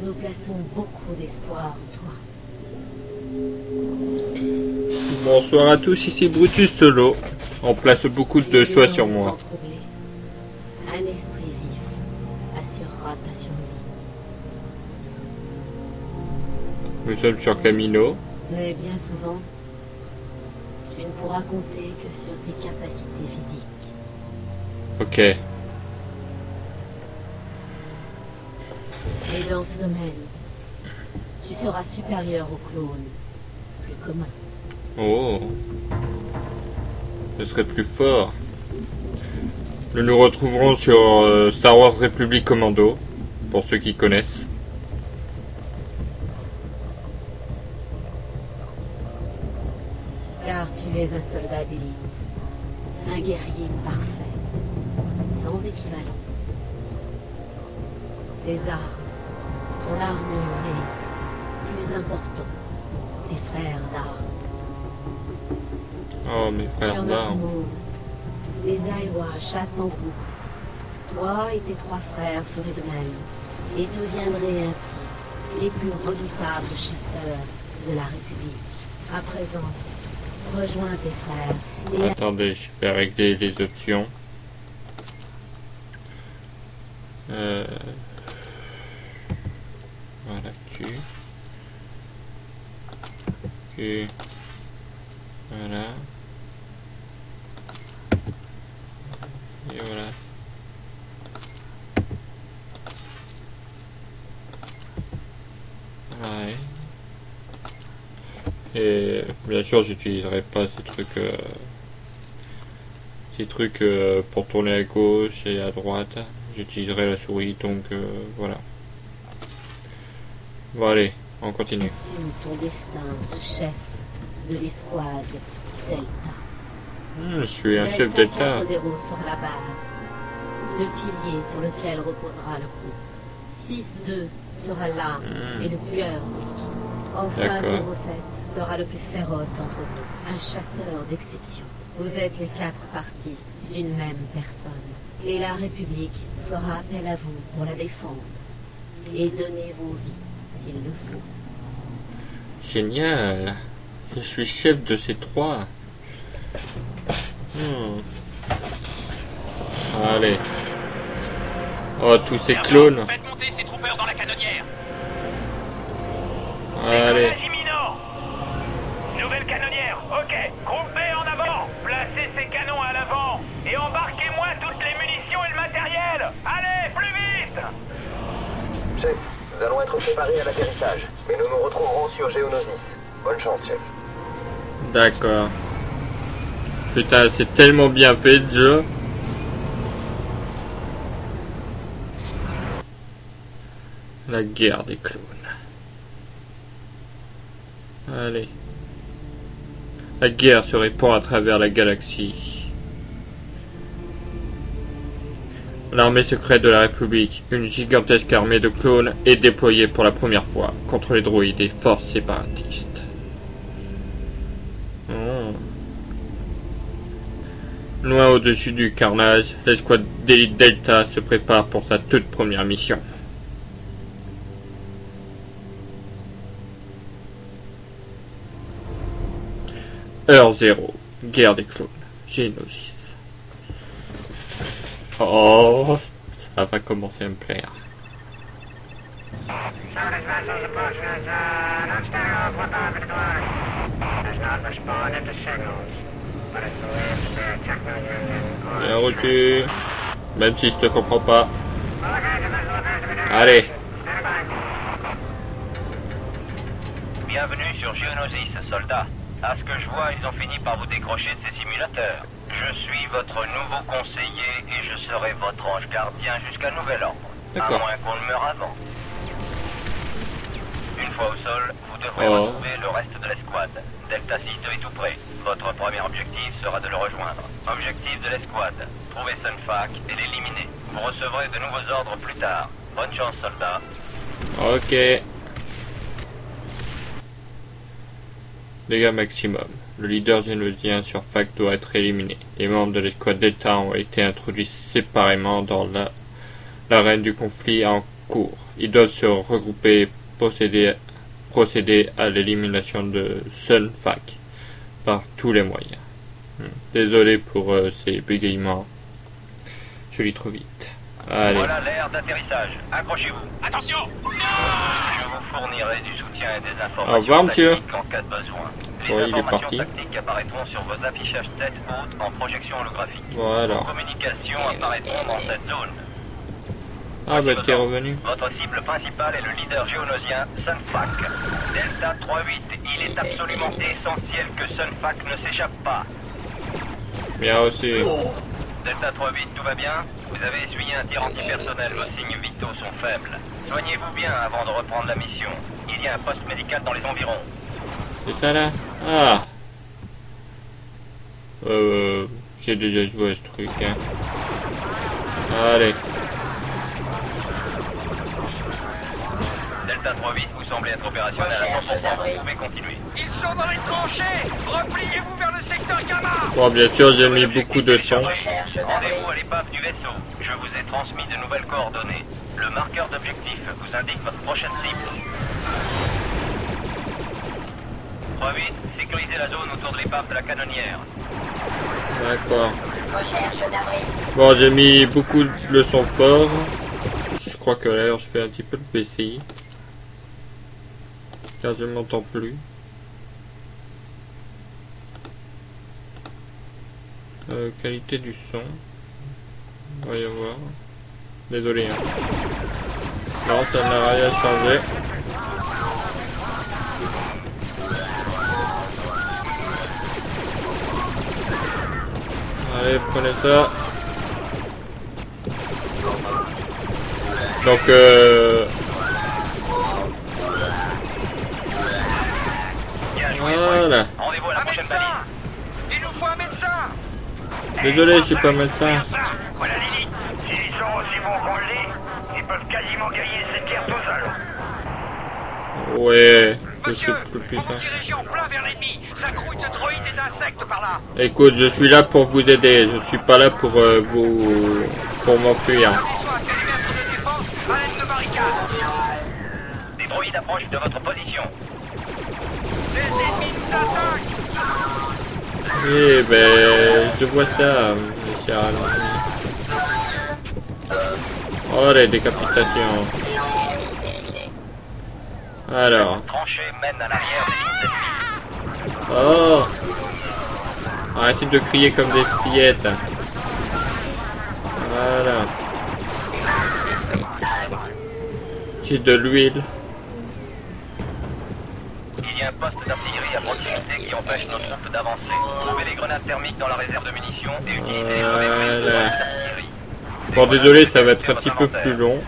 Nous plaçons beaucoup d'espoir en toi. Bonsoir à tous, ici Brutus Solo. On place beaucoup de choix sur moi. Un esprit vif assurera ta survie. Nous sommes sur Camino. Mais bien souvent, tu ne pourras compter que sur tes capacités physiques. Ok. Et dans ce domaine, tu seras supérieur aux clones plus communs. Oh. Je serai plus fort. Nous nous retrouverons sur Star Wars République Commando, pour ceux qui connaissent. Car tu es un soldat d'élite, un guerrier parfait, sans équivalent. Tes armes, ton armure et, plus important, tes frères d'armes. Oh, mes frères Sur notre d'armes. monde, les Aiwa chassent en groupe. Toi et tes 3 frères feraient de même, et deviendraient ainsi les plus redoutables chasseurs de la République. À présent, rejoins tes frères et Attendez, je vais régler les options. Voilà, Q. Voilà. Et voilà. Ouais. Et bien sûr, j'utiliserai pas ces trucs pour tourner à gauche et à droite. J'utiliserai la souris, donc voilà. Bon allez, on continue. assume ton destin de chef de l'escouade Delta. Je suis un chef d'État. 4-0 sera la base, le pilier sur lequel reposera le groupe. 6-2 sera l'âme et le cœur de l'équipe. Enfin, D'accord. 07 sera le plus féroce d'entre vous, un chasseur d'exception. Vous êtes les 4 parties d'une même personne, et la République fera appel à vous pour la défendre et donner vos vies s'il le faut. Génial. Je suis chef de ces 3. Allez. Oh, tous ces clones. Faites monter ces troopers dans la canonnière. Allez. Décollage imminent. Nouvelle canonnière, ok. Groupe B en avant. Placez ces canons à l'avant. Et embarquez-moi toutes les munitions et le matériel. Allez, plus vite. Chef, nous allons être préparés à l'atterrissage, mais nous nous retrouverons sur Geonosis. Bonne chance, chef. D'accord. Putain, c'est tellement bien fait le jeu. La guerre des clones. Allez. La guerre se répand à travers la galaxie. L'armée secrète de la République, une gigantesque armée de clones, est déployée pour la première fois contre les droïdes et forces séparatistes. Loin au-dessus du carnage, l'escouade d'élite Delta se prépare pour sa toute première mission. Heure 0, guerre des clones, Geonosis. Oh, ça va commencer à me plaire. Bien reçu, même si je te comprends pas. Allez. Bienvenue sur Geonosis, soldat. À ce que je vois, ils ont fini par vous décrocher de ces simulateurs. Je suis votre nouveau conseiller et je serai votre ange gardien jusqu'à nouvel ordre. À D'accord. moins qu'on ne meure avant. Une fois au sol, vous devrez Oh. retrouver le reste de l'escouade. Delta 6 est tout près. Votre premier objectif sera de le rejoindre. Objectif de l'escouade, trouver Sunfac et l'éliminer. Vous recevrez de nouveaux ordres plus tard. Bonne chance, soldat. Ok. Dégâts maximum. Le leader génosien sur FAC doit être éliminé. Les membres de l'escouade Delta ont été introduits séparément dans l'arène du conflit cours. Ils doivent se regrouper et procéder à l'élimination de Sun Fac par tous les moyens. Désolé pour ces bégayements. Je lis trop vite. Allez. Voilà l'aire d'atterrissage. Accrochez-vous. Attention! Je vous fournirai du soutien et des Au informations revoir, monsieur. tactiques en cas de besoin. Les Ouais, il est informations parti. tactiques apparaîtront sur vos affichages tête haute en projection holographique. Voilà. Vos communications apparaîtront dans cette zone. Ah bah t'es revenu. Votre cible principale est le leader géonosien Sunfac. Delta 3-8, il est absolument essentiel que Sunfac ne s'échappe pas. Bien aussi. Delta 3-8, tout va bien? Vous avez essuyé un tir antipersonnel, vos signes vitaux sont faibles. Soignez-vous bien avant de reprendre la mission. Il y a un poste médical dans les environs. C'est ça là? Ah. J'ai déjà joué à ce truc, hein. Allez. Delta 3-8, vous semblez être opérationnel à 100%. Vous pouvez continuer. Ils sont dans les tranchées! Repliez-vous vers le secteur Gamma! Bon, bien sûr, j'ai mis beaucoup de son. Rendez-vous à l'épave du vaisseau. Je vous ai transmis de nouvelles coordonnées. Le marqueur d'objectif vous indique votre prochaine cible. 3-8, sécurisez la zone autour de l'épave de la canonnière. D'accord. Bon, j'ai mis beaucoup de son fort. Je crois que là, je fais un petit peu de PCI. Car je ne m'entends plus. Qualité du son. On va y voir. Désolé. Hein. Non, ça n'a rien changé. Allez, prenez ça. Donc, Bien joué, voilà. rendez-vous à la Un prochaine médecin! balise. Il nous faut un médecin! Désolé, je suis pas médecin. Voilà l'élite! S'ils sont aussi bons qu'on le dit, ils peuvent quasiment griller cette guerre tout seuls! Ouais, je suis Monsieur, plus vous puissant. vous dirigez en plein vers l'ennemi! Ça grouille de droïdes et d'insectes par là! Écoute, je suis là pour vous aider. Je suis pas là pour pour m'enfuir. Établissons un périmètre de défense à l'aide de barricades! Des droïdes approchent de votre position. Les ennemis nous attaquent! Eh ben, je vois ça, mes chers amis. Oh, les décapitations. Alors. Tranchée mène à l'arrière des lignes ennemies. Oh. Arrêtez de crier comme des fillettes. Voilà. J'ai de l'huile. Il y a un poste d'artillerie à proximité qui empêche nos troupes d'avancer. Trouvez les grenades thermiques dans la réserve de munitions et utilisez les grenades de Voilà. d'artillerie. Bon, désolé, ça va être un petit peu plus long.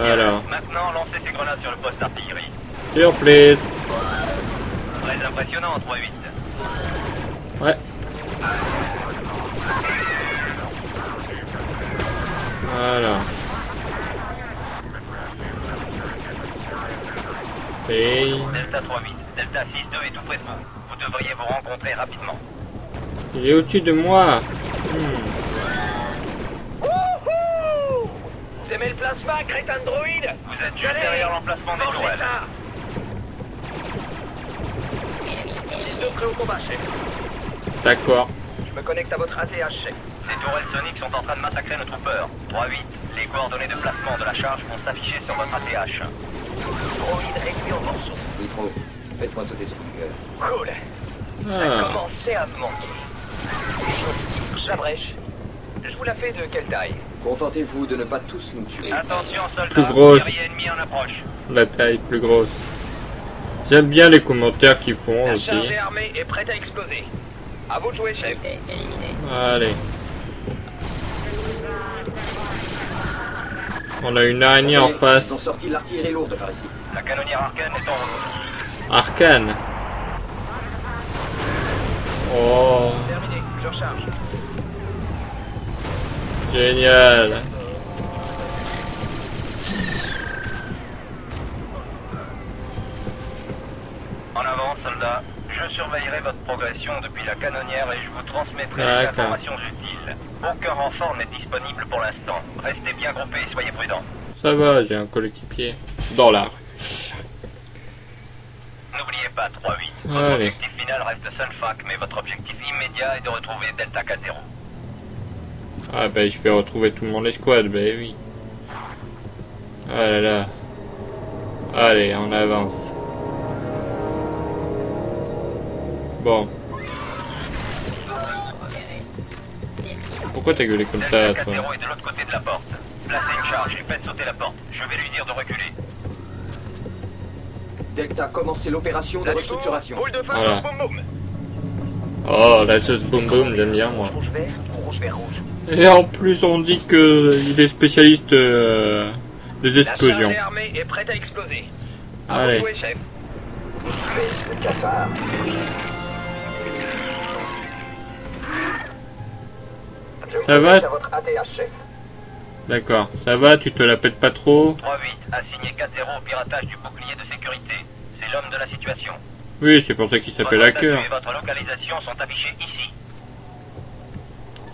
Alors. Maintenant, lancez ces grenades sur le poste d'artillerie. Surprise. Très impressionnant, 3-8. Ouais. Voilà. Et Delta 3-8, Delta 6-2 est tout près de vous. Vous devriez vous rencontrer rapidement. il est au-dessus de moi. Vous aimez le plasma, crétin de droïde? Vous êtes juste derrière l'emplacement des tourelles. 6-2 prêt au combat, chef. D'accord. Je me connecte à votre ATH, chef. Les tourelles soniques sont en train de massacrer nos troopers. 3-8, les coordonnées de placement de la charge vont s'afficher sur votre ATH. Droïde réduit en morceaux. Nitro, faites-moi sauter ce bunker. Cool. Ça Ah. commençait à me manquer. J'abrèche. Je vous la fais de quelle taille? Contentez-vous de ne pas tous nous tuer. Attention, soldats, Plus grosse. guerrier ennemi en approche. La taille plus grosse. J'aime bien les commentaires qu'ils font La aussi. charge est armée et prête à exploser. À vous de jouer, chef. Allez. On a une araignée en face. Ils ont sorti l'artillerie lourde par ici. La canonnière Arcane est en route. Arcane. Oh, Terminé, je recharge. génial. En avant, soldats. Je surveillerai votre progression depuis la canonnière et je vous transmettrai les D'accord. informations utiles. Aucun renfort n'est disponible pour l'instant. Restez bien groupés et soyez prudents. Ça va, j'ai un coéquipier dans la rue. N'oubliez pas 3-8. Votre Allez. objectif final reste Sunfac, mais votre objectif immédiat est de retrouver Delta K0. Ah ben je vais retrouver tout mon escouade, ben oui. Ah là là. Allez, on avance. Bon. Pourquoi t'as gueulé comme ça, Delta toi? K0 est de l'autre côté de la porte. Placez une charge et faites sauter la porte. Je vais lui dire de reculer. Delta, commencez l'opération de restructuration. Boule de feu, Voilà. boum boum. Oh, la sauce boum boum, j'aime bien moi. Rouge vert ou rouge vert rouge? Et en plus, on dit que il est spécialiste des La explosions. charge est armée et prête à exploser. À Allez. vous de jouer, chef. Espèce de cafard. Je Ça vous va? laisse à votre ATH, chef. D'accord, ça va, tu te la pètes pas trop? 3-8, assigné K0 au piratage du bouclier de sécurité. C'est l'homme de la situation. Oui, c'est pour ça qu'il s'appelle Votre Hacker. statut et votre localisation sont affichés ici.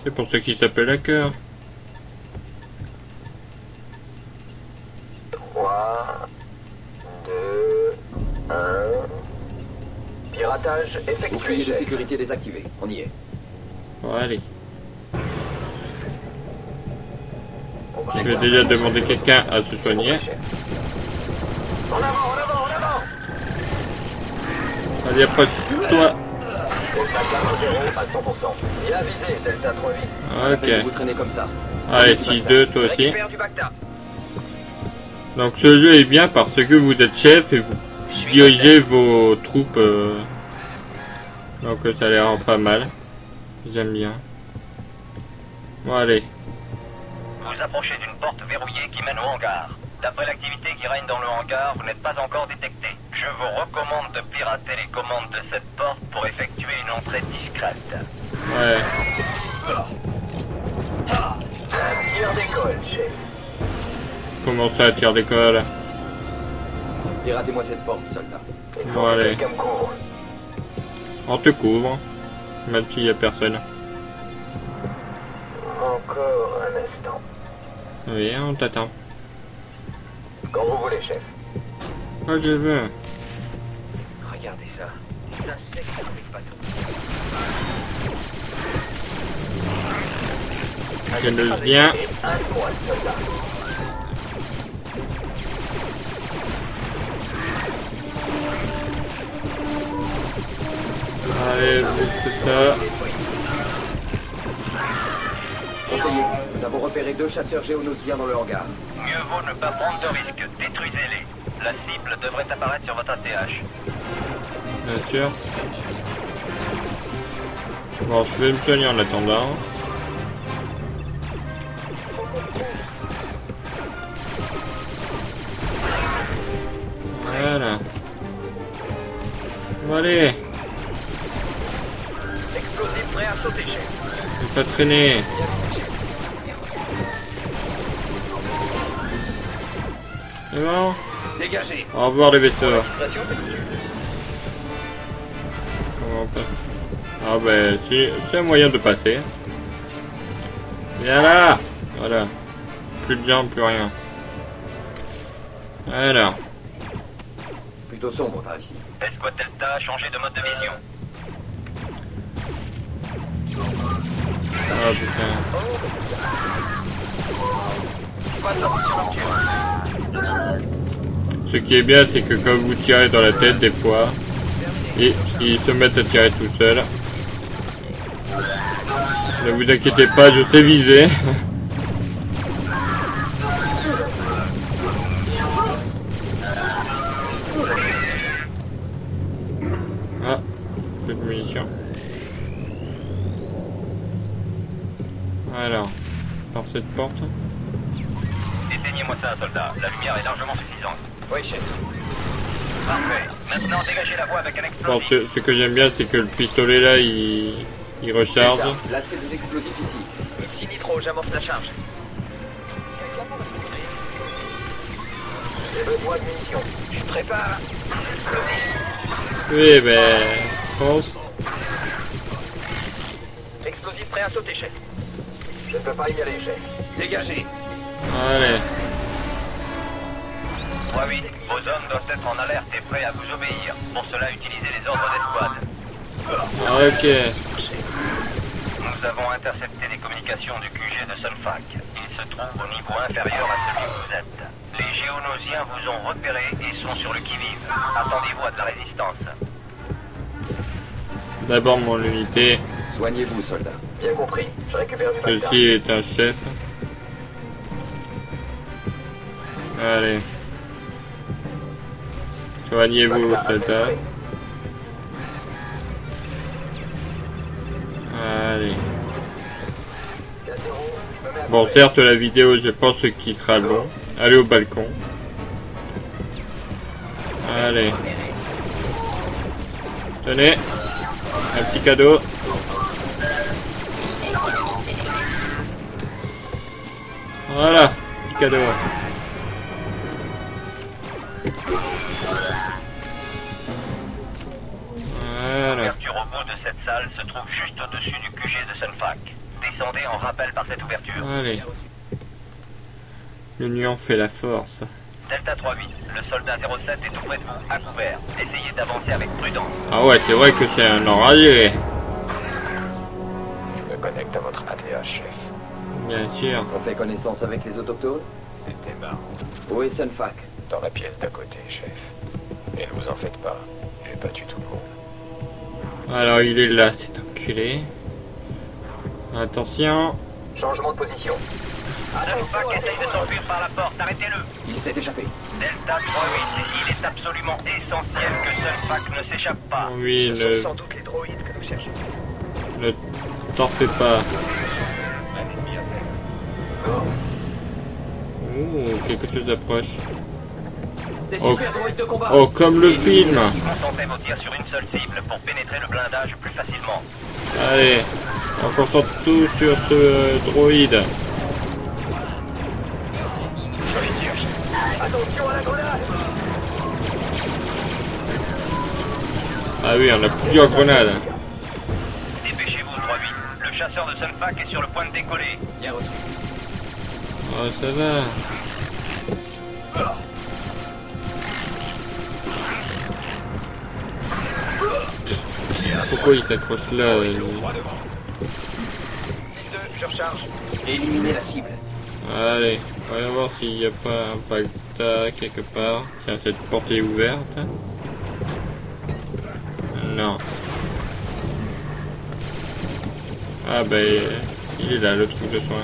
C'est pour ça qu'il s'appelle Hacker. 3, 2, 1. Piratage effectué. Bouclier de sécurité désactivé. On y est. Bon, allez. Je vais déjà demander quelqu'un à se soigner. En avant, en avant, en avant. Allez, approche-toi. Delta 4-0 à 100%. Bien visé, Delta 3-8. Ok. Vous traînez comme ça. Allez, 6-2, toi aussi. Récupère du Bacta. Donc ce jeu est bien parce que vous êtes chef et vous dirigez vos troupes. Donc ça a l'air pas mal. J'aime bien. Bon, allez. Vous approchez d'une porte verrouillée qui mène au hangar. D'après l'activité qui règne dans le hangar, vous n'êtes pas encore détecté. Je vous recommande de pirater les commandes de cette porte pour effectuer une entrée discrète. Ouais. Tir d'école, chef. Comment ça, tir d'école? Piratez-moi cette porte, soldat. Bon, allez. Quelqu'un me couvre. On te couvre. Même s'il y a personne. Encore un instant. Oui, on t'attend. Quand vous voulez, chef. Quand je veux. Regardez ça. C'est un sec avec bateau. Je le viens. Et un de moi, soldat. Allez, c'est ça. Conseiller, nous avons repéré 2 chasseurs géonosiens dans le hangar. Mieux vaut ne pas prendre de risques. Détruisez-les. La cible devrait apparaître sur votre ATH. Bien sûr. Bon, je vais me soigner en attendant. Voilà. Bon, allez. Explosif prêt à sauter, chef. Ne pas traîner. C'est bon? Dégagez. Au revoir les vaisseaux. Pression effectuée. Comment on peut... Ah ben, c'est un moyen de passer. Viens là. Voilà. Plus de jambes, plus rien. Voilà. Plutôt sombre par ici. Escouade Delta, changez de mode de vision. Ah putain. Pas de sortie nocturne. Ce qui est bien, c'est que quand vous tirez dans la tête, des fois, ils se mettent à tirer tout seuls. Ne vous inquiétez pas, je sais viser. Ah, plus de munitions. Alors, par cette porte. Éteignez-moi ça, soldat. La lumière est largement suffisante. Oui, chef. Parfait. Maintenant, dégagez la voie avec un Bon, explosif. ce que j'aime bien, c'est que le pistolet là, il recharge. Là, c'est des explosifs ici. Ici Nitro, j'amorce la charge. J'ai besoin de munitions. Je prépare. Explosif. Oui, ben, pense. Explosif prêt à sauter, chef. Je ne peux pas y aller, chef. Dégagez. Allez. 3-8, vos hommes doivent être en alerte et prêts à vous obéir. Pour cela, utilisez les ordres d'escouade. Ok. Nous avons intercepté les communications du QG de Sunfac. Il se trouve au niveau inférieur à celui où vous êtes. Les Géonosiens vous ont repéré et sont sur le qui-vive. Attendez-vous à de la résistance. D'abord mon unité. Soignez-vous, soldat. Bien compris. Je récupère du matériel. Ceci est un chef. Allez. Soignez-vous, soldats. Allez. Bon, certes, la vidéo, je pense qu'il sera long. Allez au balcon. Allez. Tenez. Un petit cadeau. Voilà. Petit cadeau. Voilà. L'ouverture au bout de cette salle se trouve juste au-dessus du QG de Sunfac. Descendez en rappel par cette ouverture. Allez. L'union fait la force. Delta 3-8, le soldat 07 est tout près de vous, à couvert. Essayez d'avancer avec prudence. Ah ouais, c'est vrai que c'est un enragé. Je me connecte à votre ATA, chef. Bien sûr. On fait connaissance avec les autochtones? C'était marrant. Où est Sunfac? Dans la pièce d'à côté, chef. Et ne vous en faites pas. J'ai battu tout le monde. Alors il est là, cet enculé. Attention. Changement de position. Sunfac essaye de s'enfuir par la porte, arrêtez-le. Il s'est échappé. Delta 3-8, il est absolument essentiel que Sunfac ne s'échappe pas. Oui, Ce sont sans doute les droïdes que nous cherchons. ne t'en fais pas. Un ennemi à faire. Oh, Ouh, quelque chose d'approche. Des Oh. super droïdes de combat. Oh, comme le film. Concentrez vos tirs sur une seule cible pour pénétrer le blindage plus facilement. Allez, on concentre tout sur ce droïde. joli tir, chef. Attention à la grenade. Ah oui, on a plusieurs grenades. Dépêchez-vous, 3-8. Le chasseur de Sunfac est sur le point de décoller. Bien reçu. Oh, ça va. Pourquoi il s'accroche là Droit devant. Ligne 2, je recharge. Éliminez la cible. Allez, voyons voir s'il n'y a pas un Pacta quelque part. Tiens, cette porte est ouverte. Non. Ah ben, il est là, le truc de soin.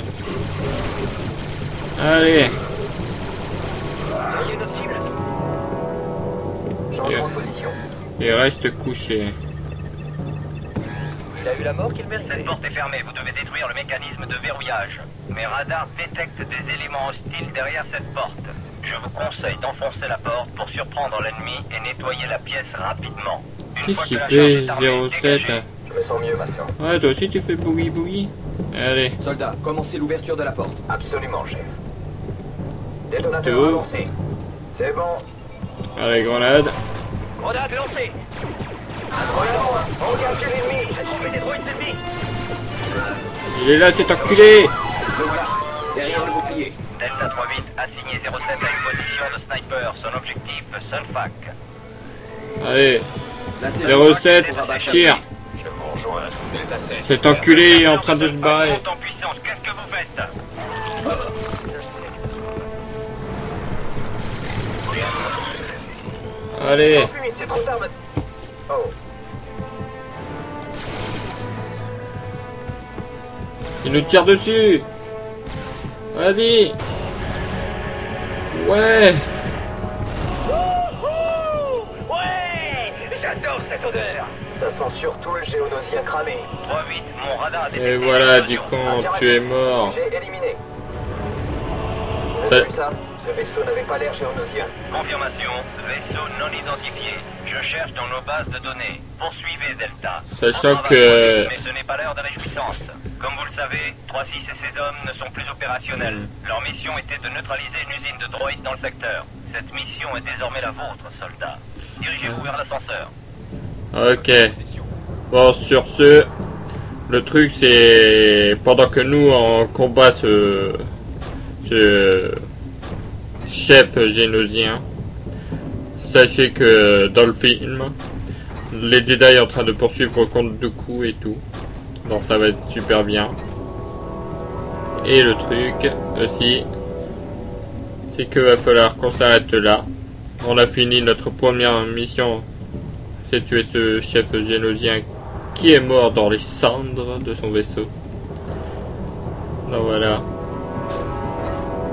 Allez. Voyez notre cible. Changement de position. Il reste couché. Il a eu la mort qu'il méritait. Cette porte est fermée, vous devez détruire le mécanisme de verrouillage. Mes radars détectent des éléments hostiles derrière cette porte. Je vous conseille d'enfoncer la porte pour surprendre l'ennemi et nettoyer la pièce rapidement. Une Qu'est-ce fois qu'il que la fait, charge est armée, 07? dégagez. Je me sens mieux maintenant. Ouais, toi aussi tu fais boogie boogie. Allez. Soldat, commencez l'ouverture de la porte. Absolument, chef. Détonateur Tout. avancé. C'est bon. Allez, grenade. Grenade lancée. Voyons, engagez l'ennemi. J'ai trouvé des droïdes ennemis. Il est là, cet enculé. Le voilà. Derrière le bouclier. Delta 3-8, assigné 07 à une position de sniper. Son objectif, Sunfac. Allez, La 07, tire. Je vous rejoins. Delta 7. Cet enculé est en train de se barrer. Monte en puissance, qu'est-ce que vous faites? Allez. Plus vite, c'est trop tard maintenant. Oh. Il nous tire dessus. Vas-y. Ouais. Ouais. J'adore cette odeur. Ça sent surtout le géonosien cramé. 3-8, mon radar a détecté Et voilà, une dis explosion. con, tu es mort. J'ai éliminé. Vous Ça- avez vu ça? Ce vaisseau n'avait pas l'air géonosien. Confirmation, vaisseau non identifié. Je cherche dans nos bases de données. Poursuivez Delta. Sachant On travaille que- Mais ce n'est pas l'heure de réjouissance. Comme vous le savez, 3-6 et ses hommes ne sont plus opérationnels. Leur mission était de neutraliser une usine de droïdes dans le secteur. Cette mission est désormais la vôtre, soldats. Dirigez-vous vers l'ascenseur. Ok. Bon, sur ce, le truc c'est pendant que nous on combat ce chef génosien, sachez que dans le film, les Jedi est en train de poursuivre Count Dooku et tout. Donc ça va être super bien. Et le truc aussi, c'est que va falloir qu'on s'arrête là. On a fini notre première mission, c'est tuer ce chef génosien qui est mort dans les cendres de son vaisseau. Donc voilà.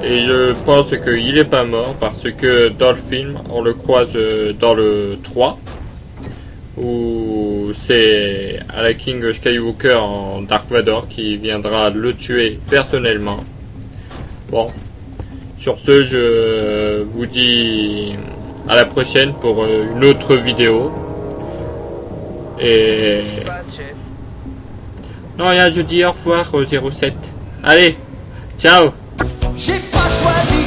Et je pense qu'il est pas mort parce que dans le film, on le croise dans le 3, où c'est Anakin Skywalker en Dark Vador qui viendra le tuer personnellement. Bon, sur ce, je vous dis à la prochaine pour une autre vidéo. Et... non, rien, je dis au revoir au 07. Allez, ciao. J'ai pas choisi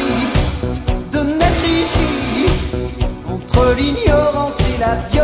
de naître ici, entre l'ignorance et la violence.